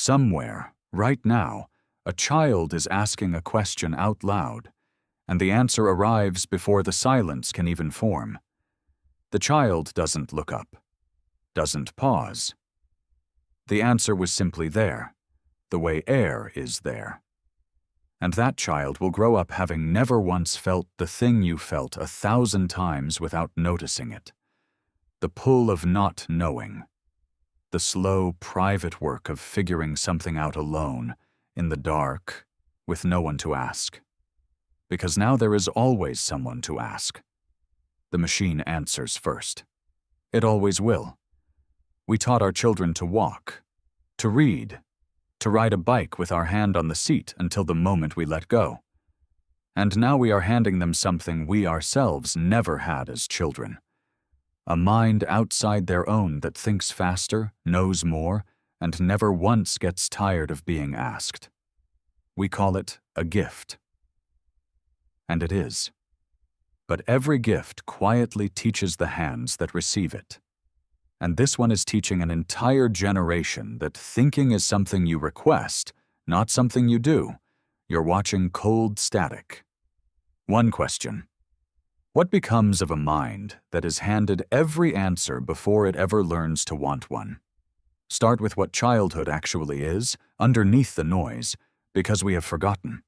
Somewhere, right now, a child is asking a question out loud, and the answer arrives before the silence can even form. The child doesn't look up, doesn't pause. The answer was simply there, the way air is there. And that child will grow up having never once felt the thing you felt 1,000 times without noticing it. The pull of not knowing. The slow, private work of figuring something out alone, in the dark, with no one to ask. Because now there is always someone to ask. The machine answers first. It always will. We taught our children to walk, to read, to ride a bike with our hand on the seat until the moment we let go. And now we are handing them something we ourselves never had as children. A mind outside their own that thinks faster, knows more, and never once gets tired of being asked. We call it a gift. And it is. But every gift quietly teaches the hands that receive it. And this one is teaching an entire generation that thinking is something you request, not something you do. You're watching cold static. One question. What becomes of a mind that is handed every answer before it ever learns to want one? Start with what childhood actually is, underneath the noise, because we have forgotten.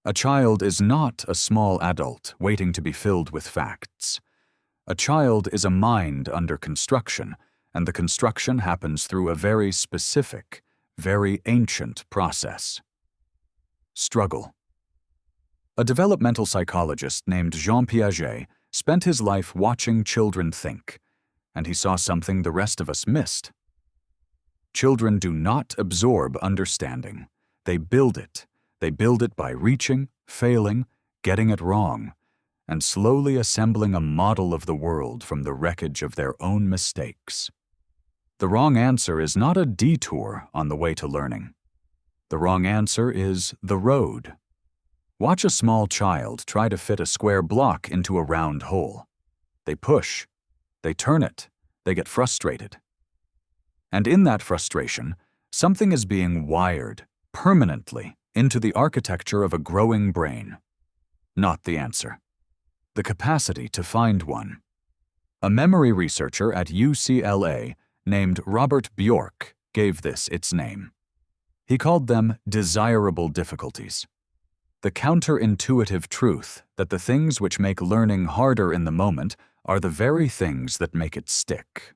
A child is not a small adult waiting to be filled with facts. A child is a mind under construction, and the construction happens through a very specific, very ancient process. Struggle. A developmental psychologist named Jean Piaget spent his life watching children think, and he saw something the rest of us missed. Children do not absorb understanding. They build it. They build it by reaching, failing, getting it wrong, and slowly assembling a model of the world from the wreckage of their own mistakes. The wrong answer is not a detour on the way to learning. The wrong answer is the road. Watch a small child try to fit a square block into a round hole. They push, they turn it, they get frustrated. And in that frustration, something is being wired permanently into the architecture of a growing brain. Not the answer. The capacity to find one. A memory researcher at UCLA named Robert Bjork gave this its name. He called them desirable difficulties. The counterintuitive truth that the things which make learning harder in the moment are the very things that make it stick.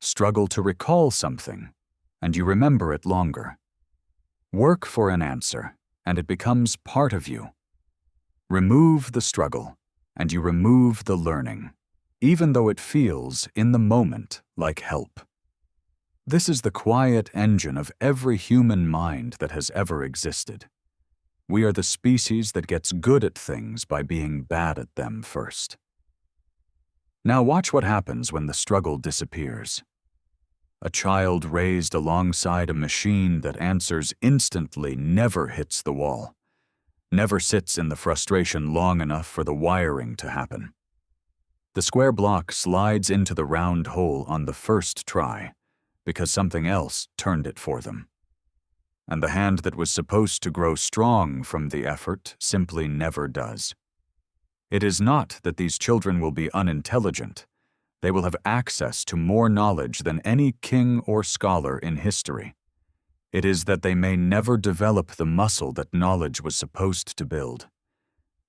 Struggle to recall something, and you remember it longer. Work for an answer, and it becomes part of you. Remove the struggle, and you remove the learning, even though it feels, in the moment, like help. This is the quiet engine of every human mind that has ever existed. We are the species that gets good at things by being bad at them first. Now watch what happens when the struggle disappears. A child raised alongside a machine that answers instantly never hits the wall, never sits in the frustration long enough for the wiring to happen. The square block slides into the round hole on the first try because something else turned it for them. And the hand that was supposed to grow strong from the effort simply never does. It is not that these children will be unintelligent. They will have access to more knowledge than any king or scholar in history. It is that they may never develop the muscle that knowledge was supposed to build.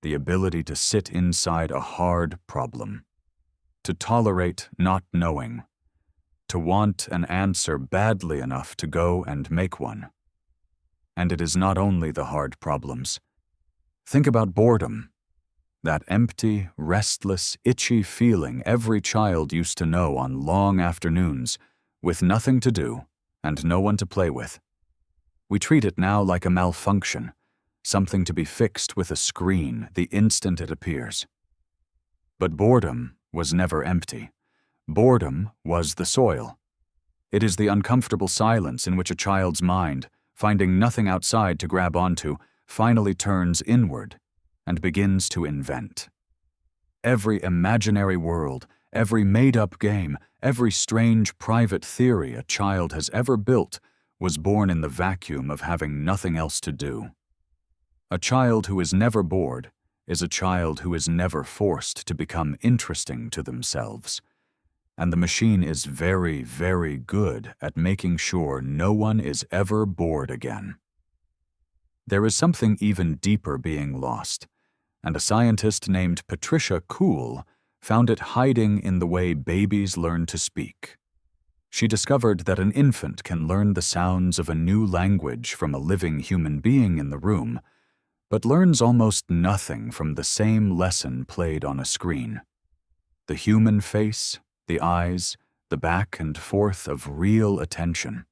The ability to sit inside a hard problem. To tolerate not knowing. To want an answer badly enough to go and make one. And it is not only the hard problems. Think about boredom. That empty, restless, itchy feeling every child used to know on long afternoons, with nothing to do and no one to play with. We treat it now like a malfunction, something to be fixed with a screen the instant it appears. But boredom was never empty. Boredom was the soil. It is the uncomfortable silence in which a child's mind, finding nothing outside to grab onto, finally turns inward and begins to invent. Every imaginary world, every made-up game, every strange private theory a child has ever built was born in the vacuum of having nothing else to do. A child who is never bored is a child who is never forced to become interesting to themselves. And the machine is very, very good at making sure no one is ever bored again. There is something even deeper being lost, and a scientist named Patricia Kuhl found it hiding in the way babies learn to speak. She discovered that an infant can learn the sounds of a new language from a living human being in the room, but learns almost nothing from the same lesson played on a screen. The human face, the eyes, the back and forth of real attention.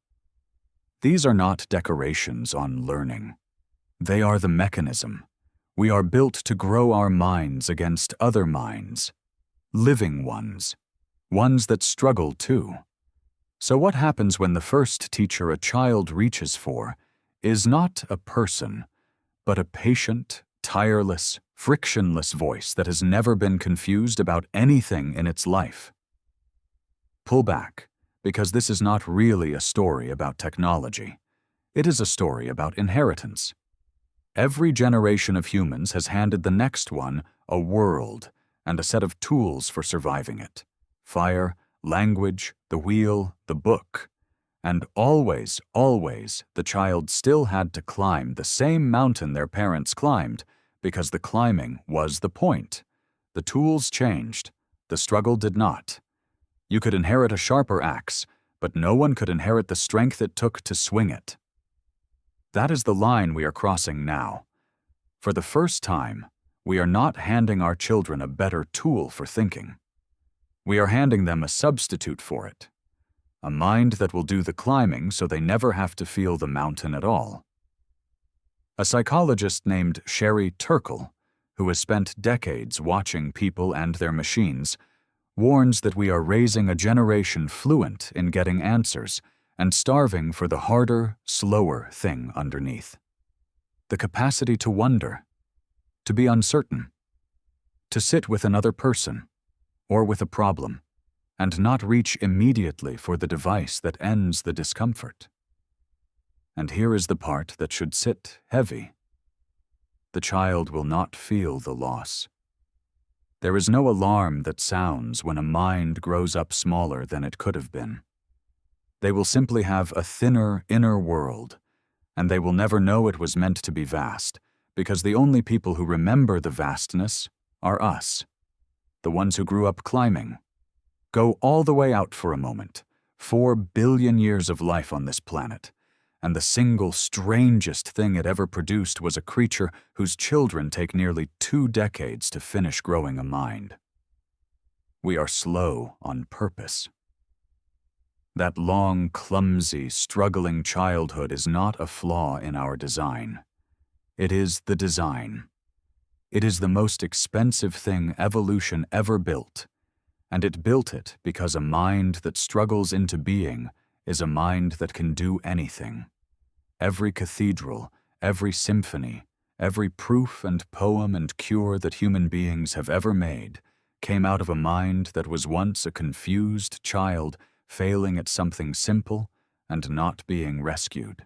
These are not decorations on learning. They are the mechanism. We are built to grow our minds against other minds, living ones that struggle too. So what happens when the first teacher a child reaches for is not a person, but a patient, tireless, frictionless voice that has never been confused about anything in its life? Pull back, because this is not really a story about technology. It is a story about inheritance. Every generation of humans has handed the next one a world and a set of tools for surviving it: fire, language, the wheel, the book. And always, always, the child still had to climb the same mountain their parents climbed, because the climbing was the point. The tools changed. The struggle did not. You could inherit a sharper axe, but no one could inherit the strength it took to swing it. That is the line we are crossing now. For the first time, we are not handing our children a better tool for thinking. We are handing them a substitute for it. A mind that will do the climbing so they never have to feel the mountain at all. A psychologist named Sherry Turkle, who has spent decades watching people and their machines, warns that we are raising a generation fluent in getting answers and starving for the harder, slower thing underneath. The capacity to wonder, to be uncertain, to sit with another person or with a problem, and not reach immediately for the device that ends the discomfort. And here is the part that should sit heavy. The child will not feel the loss. There is no alarm that sounds when a mind grows up smaller than it could have been. They will simply have a thinner inner world, and they will never know it was meant to be vast, because the only people who remember the vastness are us, the ones who grew up climbing. Go all the way out for a moment, 4 billion years of life on this planet, and the single strangest thing it ever produced was a creature whose children take nearly 2 decades to finish growing a mind. We are slow on purpose. That long, clumsy, struggling childhood is not a flaw in our design. It is the design. It is the most expensive thing evolution ever built. And it built it because a mind that struggles into being is a mind that can do anything. Every cathedral, every symphony, every proof and poem and cure that human beings have ever made came out of a mind that was once a confused child failing at something simple and not being rescued.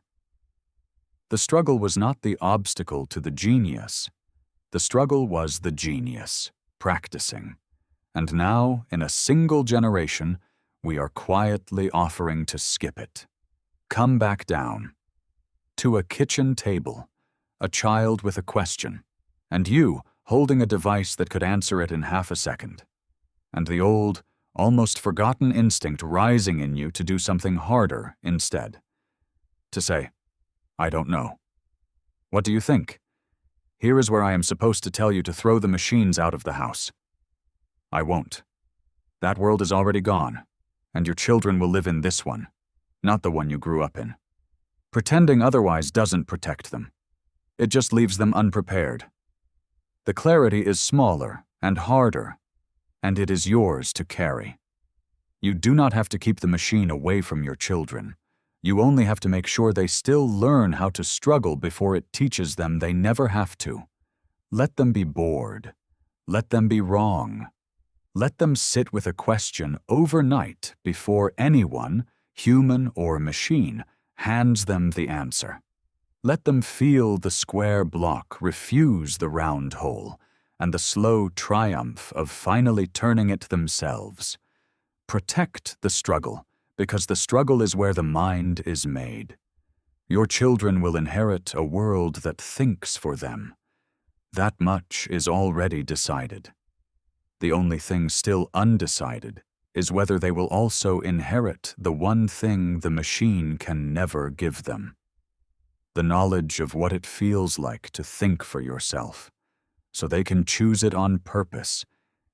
The struggle was not the obstacle to the genius. The struggle was the genius, practicing. And now, in a single generation, we are quietly offering to skip it. Come back down. To a kitchen table, a child with a question, and you holding a device that could answer it in half a second, and the old, almost forgotten instinct rising in you to do something harder instead. To say, I don't know. What do you think? Here is where I am supposed to tell you to throw the machines out of the house. I won't. That world is already gone, and your children will live in this one, not the one you grew up in. Pretending otherwise doesn't protect them. It just leaves them unprepared. The clarity is smaller and harder, and it is yours to carry. You do not have to keep the machine away from your children. You only have to make sure they still learn how to struggle before it teaches them they never have to. Let them be bored. Let them be wrong. Let them sit with a question overnight before anyone, human or machine, hands them the answer. Let them feel the square block refuse the round hole, and the slow triumph of finally turning it themselves. Protect the struggle, because the struggle is where the mind is made. Your children will inherit a world that thinks for them. That much is already decided. The only thing still undecided is whether they will also inherit the one thing the machine can never give them: the knowledge of what it feels like to think for yourself, so they can choose it on purpose,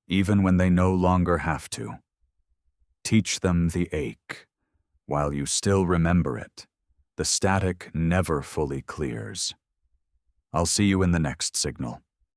even when they no longer have to. Teach them the ache. While you still remember it, the static never fully clears. I'll see you in the next signal.